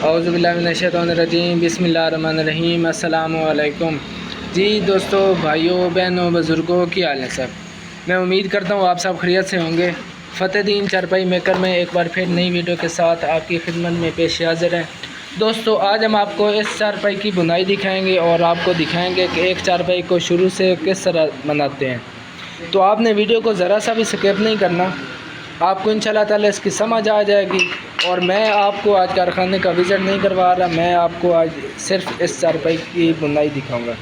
औज़ुबिल्लाहिमिनश्शैतानिर्रजीम बिस्मिल्लाहिर्रहमानिर्रहीम अस्सलामु अलैकुम। जी दोस्तों, भाइयों, बहनों, बुज़ुर्गों, की हाल है सब। मैं उम्मीद करता हूँ आप सब खैरियत से होंगे। फ़तेहदीन चारपाई मेकर में एक बार फिर नई वीडियो के साथ आपकी खिदमत में पेश हाज़िर हैं। दोस्तों, आज हम आपको इस चारपाई की बुनाई दिखाएँगे और आपको दिखाएँगे कि एक चारपाई को शुरू से किस तरह बनाते हैं। तो आपने वीडियो को ज़रा सा भी स्किप नहीं करना, आपको इंशाल्लाह ताला इसकी समझ आ जाएगी। और मैं आपको आज कारखाने का विज़िट नहीं करवा रहा, मैं आपको आज सिर्फ इस चारपाई की बुनाई दिखाऊंगा।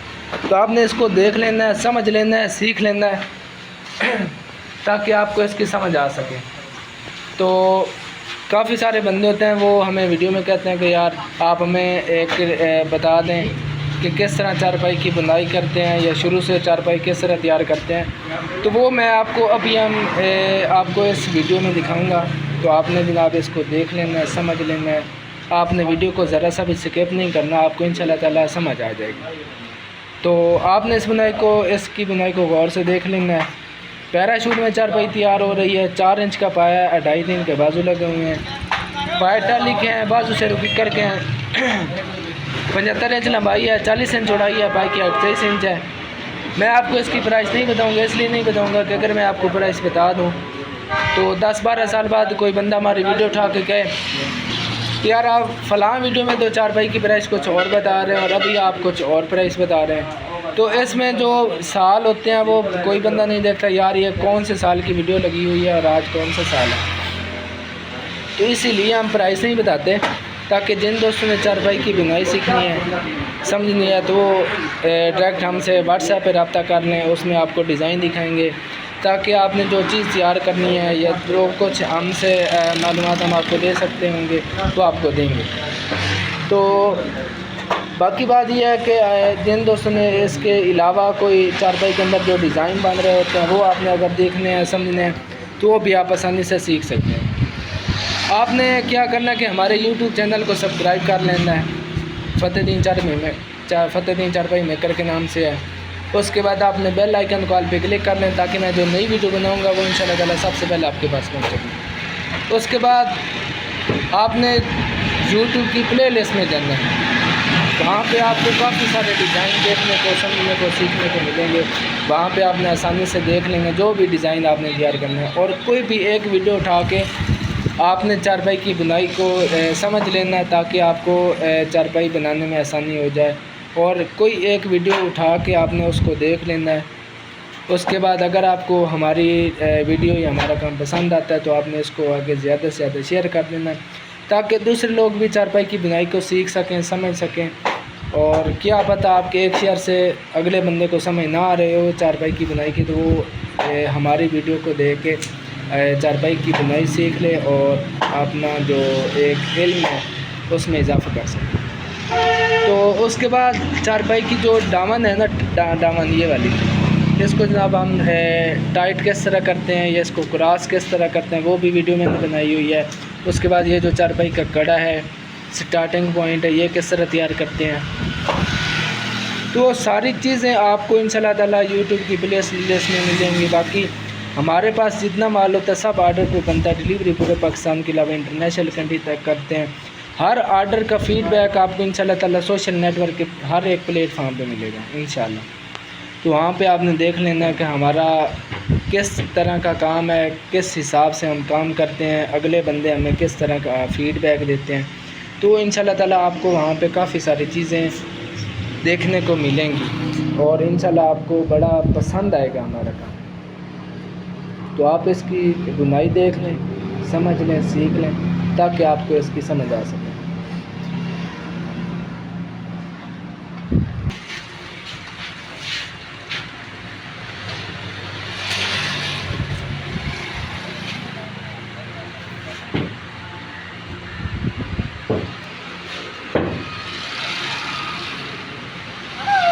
तो आपने इसको देख लेना है, समझ लेना है, सीख लेना है ताकि आपको इसकी समझ आ सके। तो काफ़ी सारे बंदे होते हैं, वो हमें वीडियो में कहते हैं कि यार आप हमें एक बता दें कि किस तरह चारपाई की बुनाई करते हैं या शुरू से चारपाई किस तरह तैयार करते हैं। तो वो मैं आपको अभी आपको इस वीडियो में दिखाऊंगा। तो आपने जनाब इसको देख लेना है, समझ लेना है। आपने वीडियो को ज़रा सा भी स्किप नहीं करना, आपको इंशाल्लाह ताला समझ आ जाएगी। तो आपने इसकी बुनाई को गौर से देख लेना है। पैराशूट में चारपाई तैयार हो रही है। 4 इंच का पाया है, 2.5 इंच के बाजू लगे हुए हैं, पाए टाली के हैं, बाजू से रुक करके हैं। 75 इंच लंबाई है, 40 इंच चौड़ाई है, पाई की 28 इंच है। मैं आपको इसकी प्राइस नहीं बताऊंगा, इसलिए नहीं बताऊंगा कि अगर मैं आपको प्राइस बता दूं तो 10-12 साल बाद कोई बंदा हमारी वीडियो उठा के कहे कि यार आप फ़लाँ वीडियो में तो चारपाई की प्राइस कुछ और बता रहे हैं और अभी आप कुछ और प्राइस बता रहे हैं। तो इसमें जो साल होते हैं वो कोई बंदा नहीं देखता यार ये कौन से साल की वीडियो लगी हुई है और आज कौन सा साल है। तो इसीलिए हम प्राइस नहीं बताते, ताकि जिन दोस्तों ने चारपाई की बुनाई सीखनी है, समझनी है, तो वो डायरेक्ट हमसे व्हाट्सएप पे रब्ता कर लें। उसमें आपको डिज़ाइन दिखाएंगे ताकि आपने जो चीज़ तैयार करनी है या जो कुछ हमसे मालूमात हम आपको दे सकते होंगे तो आपको देंगे। तो बाकी बात यह है कि जिन दोस्तों ने इसके अलावा कोई चारपाई के अंदर जो डिज़ाइन बन रहे होते हैं वो आपने अगर देखने हैं, समझने हैं, तो वो भी आप आसानी से सीख सकते हैं। आपने क्या करना है कि हमारे यूट्यूब चैनल को सब्सक्राइब कर लेना है। फ़तेहदीन चारपाई मेकर के नाम से है। उसके बाद आपने बेल आइकन कॉल पे क्लिक कर लें ताकि मैं जो नई वीडियो बनाऊंगा वो इंशाल्लाह ताला सबसे पहले आपके पास पहुंचेगी। उसके बाद आपने यूट्यूब की प्लेलिस्ट में जाना है, वहाँ पे आपको काफ़ी सारे डिज़ाइन देखने को, समझने को, सीखने को मिलेंगे। वहाँ पे आपने आसानी से देख लेंगे जो भी डिज़ाइन आपने तैयार करना है। और कोई भी एक वीडियो उठा के आपने चारपाई की बुनाई को समझ लेना है ताकि आपको चारपाई बनाने में आसानी हो जाए। और कोई एक वीडियो उठा के आपने उसको देख लेना है। उसके बाद अगर आपको हमारी वीडियो या हमारा काम पसंद आता है तो आपने इसको आगे ज़्यादा से ज़्यादा शेयर कर देना है ताकि दूसरे लोग भी चारपाई की बुनाई को सीख सकें, समझ सकें। और क्या पता आपके एक शेयर से अगले बंदे को समझ ना आ रहे हो चारपाई की बुनाई की, तो वो हमारी वीडियो को देख के चारपाई की बुनाई सीख ले और अपना जो एक इल्म है उसमें इजाफ़ा कर सकें। तो उसके बाद चारपाई की जो दामन है ना, दामन ये वाली, इसको जनाब हम टाइट किस तरह करते हैं या इसको क्रॉस किस तरह करते हैं वो भी वीडियो मैंने बनाई हुई है। उसके बाद ये जो चारपाई का कड़ा है, स्टार्टिंग पॉइंट है, ये किस तरह तैयार करते हैं। तो सारी चीज़ें आपको इंशाल्लाह ताला यूट्यूब की प्लेलिस्ट में मिलेंगी। बाकी हमारे पास जितना माल होता है सब आर्डर पे बनता है। डिलीवरी पूरे पाकिस्तान के अलावा इंटरनेशनल कंट्री तक करते हैं। हर आर्डर का फ़ीडबैक आपको इंशाल्लाह ताला सोशल नेटवर्क के हर एक प्लेटफार्म पे मिलेगा इंशाल्लाह। तो वहाँ पे आपने देख लेना है कि हमारा किस तरह का काम है, किस हिसाब से हम काम करते हैं, अगले बंदे हमें किस तरह का फ़ीडबैक देते हैं। तो इंशाल्लाह ताला आपको वहाँ पे काफ़ी सारी चीज़ें देखने को मिलेंगी और इंशाल्लाह आपको बड़ा पसंद आएगा हमारा काम। तो आप इसकी बुनाई देख लें, समझ लें, सीख लें ताकि आपको इसकी समझ आ सके।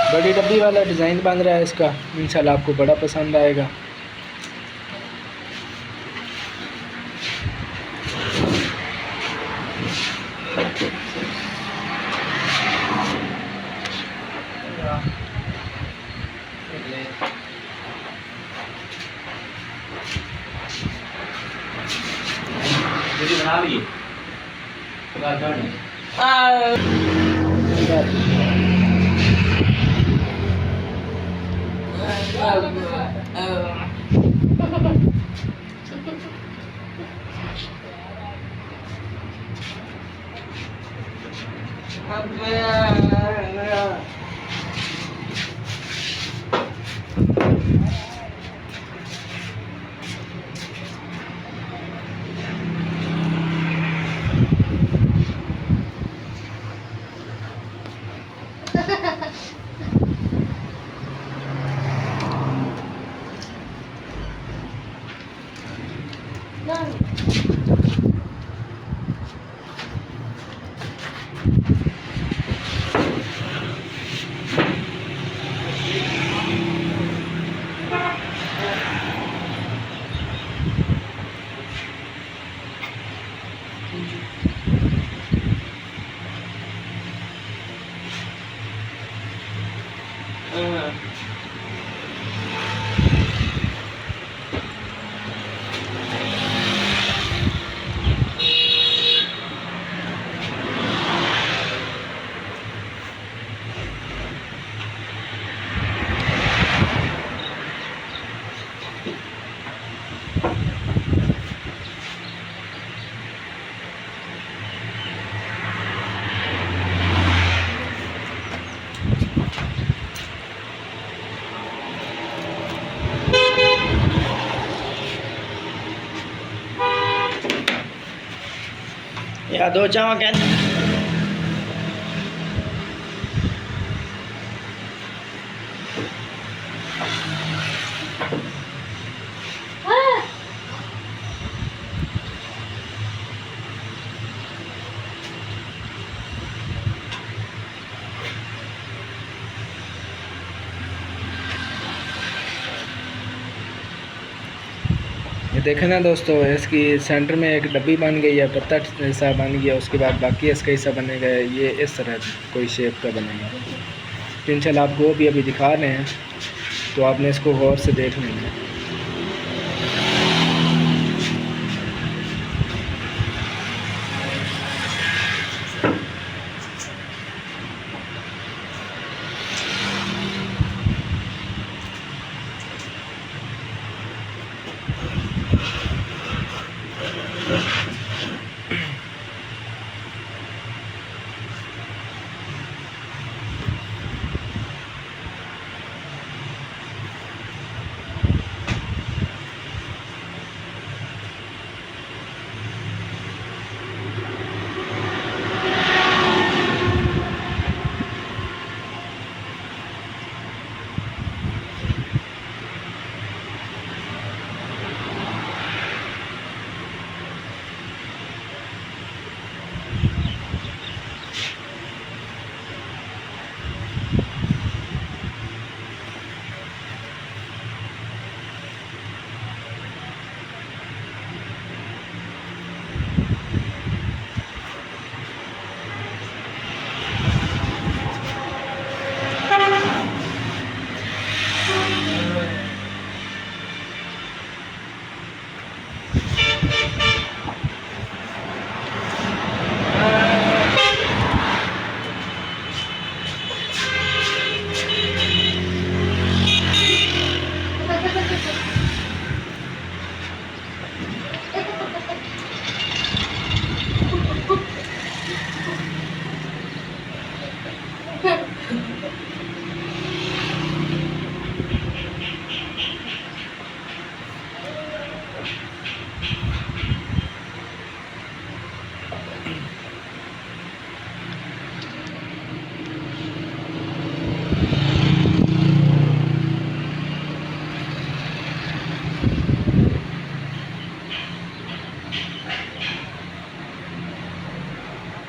बड़ी डब्बी वाला डिज़ाइन बन रहा है इसका, इंशाल्लाह आपको बड़ा पसंद आएगा। बना लिए या दो चावा क्या ये देखें ना दोस्तों, इसकी सेंटर में एक डब्बी बन गई है, पत्ता ऐसा बन गया। उसके बाद बाकी इसका हिस्सा बनेगा, ये इस तरह कोई शेप का बनेगा। तो इंशाल्लाह आपको भी अभी दिखा रहे हैं, तो आपने इसको गौर से देख लेना है।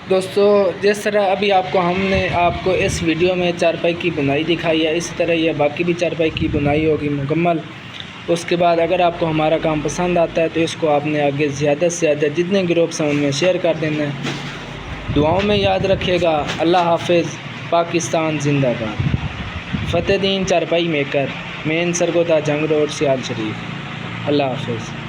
दोस्तों, जिस तरह अभी हमने आपको इस वीडियो में चारपाई की बुनाई दिखाई है, इसी तरह यह बाकी भी चारपाई की बुनाई होगी मुकम्मल। उसके बाद अगर आपको हमारा काम पसंद आता है तो इसको आपने आगे ज़्यादा से ज़्यादा जितने ग्रुप्स हैं उनमें शेयर कर देना है। दुआओं में याद रखिएगा। अल्लाह हाफिज़। पाकिस्तान जिंदाबाद। फतेह दीन चारपाई मेकर, मेन सरगोदा जंग रोड, सियाल शरीफ। अल्लाह हाफिज़।